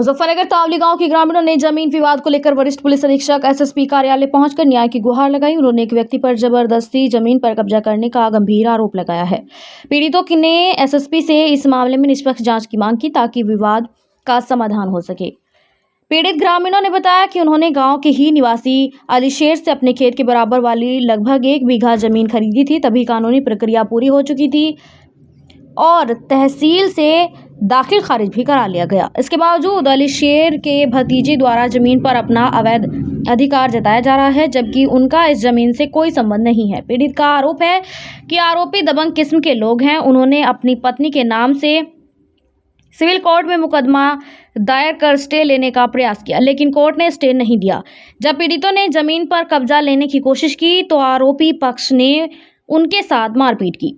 मुजफ्फरनगर तावली गांव के ग्रामीणों ने जमीन विवाद को लेकर वरिष्ठ पुलिस अधीक्षक एसएसपी कार्यालय पहुंचकर न्याय की गुहार लगाई। उन्होंने एक व्यक्ति पर जबरदस्ती जमीन पर कब्जा करने का गंभीर आरोप लगाया है। पीड़ितों ने एसएसपी से इस मामले में निष्पक्ष जांच की मांग की ताकि विवाद का समाधान हो सके। पीड़ित ग्रामीणों ने बताया कि उन्होंने गांव के ही निवासी अलीशेर से अपने खेत के बराबर वाली लगभग 1 बीघा जमीन खरीदी थी। तभी कानूनी प्रक्रिया पूरी हो चुकी थी और तहसील से दाखिल खारिज भी करा लिया गया। इसके बावजूद अलीशेर के भतीजे द्वारा जमीन पर अपना अवैध अधिकार जताया जा रहा है, जबकि उनका इस जमीन से कोई संबंध नहीं है। पीड़ित का आरोप है कि आरोपी दबंग किस्म के लोग हैं। उन्होंने अपनी पत्नी के नाम से सिविल कोर्ट में मुकदमा दायर कर स्टे लेने का प्रयास किया, लेकिन कोर्ट ने स्टे नहीं दिया। जब पीड़ितों ने जमीन पर कब्जा लेने की कोशिश की तो आरोपी पक्ष ने उनके साथ मारपीट की।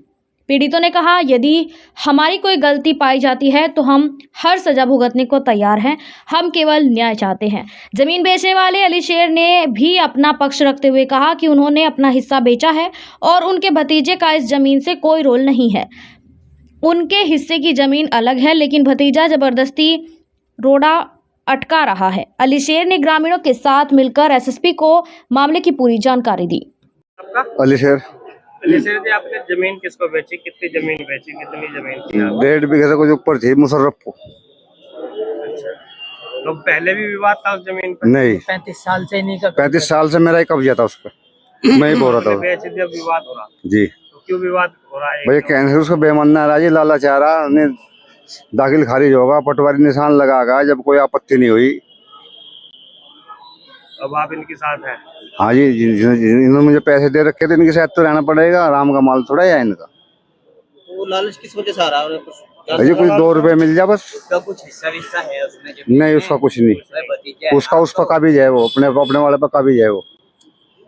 पीड़ितों ने कहा, यदि हमारी कोई गलती पाई जाती है तो हम हर सजा भुगतने को तैयार हैं। हम केवल न्याय चाहते हैं। जमीन बेचने वाले अलीशेर ने भी अपना पक्ष रखते हुए कहा कि उन्होंने अपना हिस्सा बेचा है और उनके भतीजे का इस जमीन से कोई रोल नहीं है। उनके हिस्से की जमीन अलग है, लेकिन भतीजा जबरदस्ती रोड़ा अटका रहा है। अलीशेर ने ग्रामीणों के साथ मिलकर एसएसपी को मामले की पूरी जानकारी दी। अलीशेर जी, आपने जमीन किसको बेची, कितनी जमीन बेची, कितनी जमीन थी? 1.5 बीघे से कुछ ऊपर थी मुशर्रफ को। अच्छा, तो पहले भी विवाद था उस जमीन पर? नहीं, 35 साल से नहीं कर 35 साल से मेरा ही कब्जा था उस पर। मैं ही बोल रहा था। बेच दिया, विवाद हो रहा जी। तो क्यों विवाद हो रहा है? भाई कैंसर उसको बेमन नाराजी लालच आ रहा, दाखिल खारिज होगा, पटवारी निशान लगागा जब कोई आपत्ति नहीं हुई। अब आप इनके साथ हैं? हाँ जी, इन्होंने मुझे पैसे दे रखे थे, इनके साथ तो रहना पड़ेगा। आराम का माल थोड़ा है इनका। तो वो लालच किस वजह से आ रहा है? अजी कुछ 2 रुपए मिल जा बस। उसका कुछ हिस्सा विस्सा है उसमें? नहीं, उसका कुछ नहीं। उसका काबिज है, वो अपने वाले पर काबिज है, वो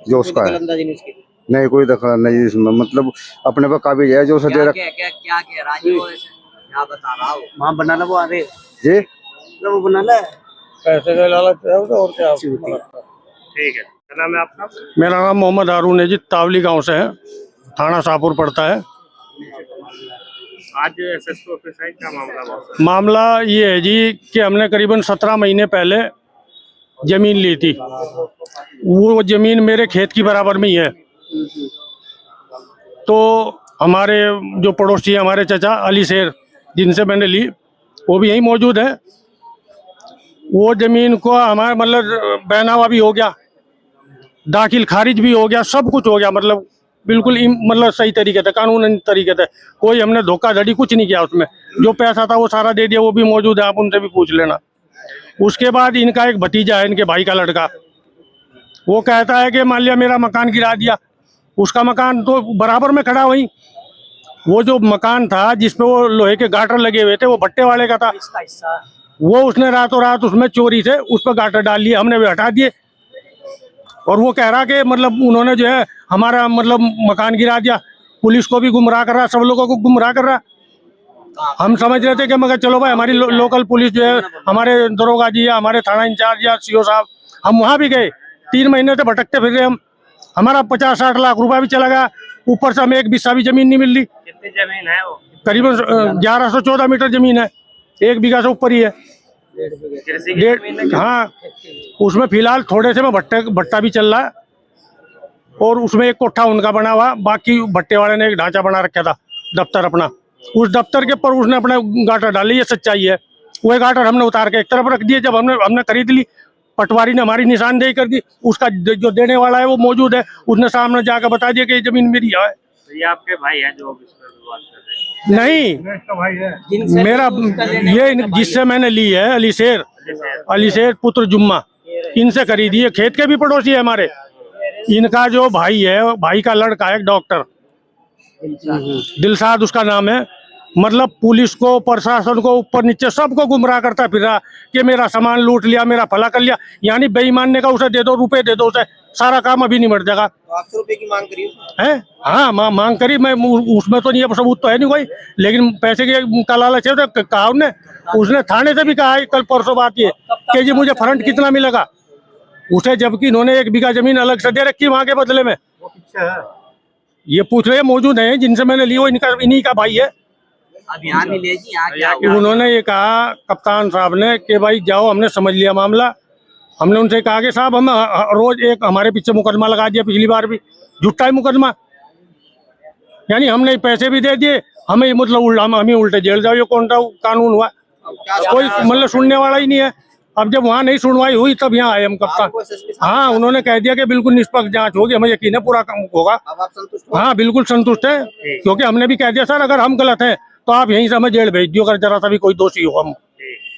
जो उसका है। नहीं, कोई दखल नहीं इसमें, मतलब अपने पर काबिज है जो उसे दे रखा। क्या राजी हो क्या बता रहा हूँ? वहाँ बनाना वो आ रहे जी, वो बनाना पैसे का लालच है और क्या? ठीक है, क्या नाम है आपका? मेरा नाम मोहम्मद हारून है जी, तावली गांव से है, थाना शाहपुर पड़ता है। आज एसएसपी ऑफिस है, क्या मामला? मामला ये है जी कि हमने करीबन 17 महीने पहले जमीन ली थी। वो जमीन मेरे खेत की बराबर में ही है। तो हमारे जो पड़ोसी है, हमारे चचा अलीशेर, जिनसे मैंने ली, वो भी यहीं मौजूद है। वो जमीन को हमारा मतलब बहनावा भी हो गया, दाखिल खारिज भी हो गया, सब कुछ हो गया, मतलब बिल्कुल मतलब सही तरीके से, कानूनी तरीके से। कोई हमने धोखाधड़ी कुछ नहीं किया उसमें। जो पैसा था वो सारा दे दिया, वो भी मौजूद है, आप उनसे भी पूछ लेना। उसके बाद इनका एक भतीजा है, इनके भाई का लड़का, वो कहता है कि मान लिया मेरा मकान गिरा दिया। उसका मकान तो बराबर में खड़ा, वहीं वो जो मकान था जिसपे वो लोहे के गाटर लगे हुए थे, वो भट्टे वाले का था। वो उसने रातों रात उसमें चोरी से उस पर गाटर डाल लिए, हमने भी हटा दिए। और वो कह रहा कि मतलब उन्होंने जो है हमारा मतलब मकान गिरा दिया, पुलिस को भी गुमराह कर रहा, सब लोगों को गुमराह कर रहा। हम समझ रहे थे कि मगर चलो भाई, हमारी लोकल पुलिस जो है, हमारे दरोगा जी या हमारे थाना इंचार्ज या सीओ साहब, हम वहाँ भी गए। 3 महीने से भटकते फिर रहे हम। हमारा 50-60 लाख रुपया भी चला गया, ऊपर से हमें 1 बिस्सा भी जमीन नहीं मिल रही। कितनी जमीन है वो? करीबन 1114 मीटर जमीन है, 1 बीघा से ऊपर ही है। हाँ, उसमें फिलहाल थोड़े से में भट्टा भी चल रहा है, और उसमें एक कोठा उनका बना हुआ। बाकी भट्टे वाले ने एक ढांचा बना रखा था, दफ्तर अपना। उस दफ्तर के ऊपर उसने अपने गाटर डाली, ये सच्चाई है। वो गाटर हमने उतार के एक तरफ रख दिए। जब हमने खरीद ली, पटवारी ने हमारी निशानदेही कर दी। उसका जो देने वाला है वो मौजूद है, उसने सामने जाकर बता दिया कि ये जमीन मेरी है। तो ये आपके भाई है जो विवाद कर रहे हैं? नहीं, भाई है मेरा ये जिससे मैंने ली है अलीशेर पुत्र जुम्मा, इनसे खरीदी है। खेत के भी पड़ोसी है हमारे। इनका जो भाई है, भाई का लड़का है डॉक्टर, दिलसाद उसका नाम है। मतलब पुलिस को, प्रशासन को, ऊपर नीचे सबको गुमराह करता फिर रहा कि मेरा सामान लूट लिया, मेरा फला कर लिया। यानी बेईमान ने का उसे दे दो, रुपए दे दो, उसे सारा काम अभी नहीं बढ़ जाएगा। तो 800 रुपए की मांग करी है? हाँ, मांग करी। मैं उसमें तो नहीं, सबूत तो है नहीं कोई, लेकिन पैसे का लालच है। तो कहा उसने थाने से भी कहा कल परसों बात ये कि जी मुझे फ्रंट कितना मिलेगा उसे, जबकि इन्होंने 1 बीघा जमीन अलग से दे रखी वहां के बदले में। वो पीछे है, ये पूछ रहे मौजूद है जिनसे मैंने ली, वो इन्हीं का भाई है। अब यहाँ मिलेगी, यहाँ क्या हुआ? उन्होंने ये कहा कप्तान साहब ने कि भाई जाओ, हमने समझ लिया मामला। हमने उनसे कहा कि साहब हम रोज एक हमारे पीछे मुकदमा लगा दिया, पिछली बार भी झूठा ही मुकदमा, यानी हमने पैसे भी दे दिए, हमें मतलब हमें उल्टे जेल जाओ, ये कौन सा कानून हुआ? कोई मतलब सुनने वाला ही नहीं है। अब जब वहाँ नहीं सुनवाई हुई तब यहाँ आए हम कप्तान। हाँ, उन्होंने कह दिया कि बिल्कुल निष्पक्ष जांच होगी, हमें यकीन है पूरा काम होगा। अब आप संतुष्ट हो? हाँ बिल्कुल संतुष्ट है, क्योंकि हमने भी कह दिया सर अगर हम गलत हैं तो आप यहीं से हमें जेल भेज दियो, अगर जरा सा भी कोई दोषी हो हम।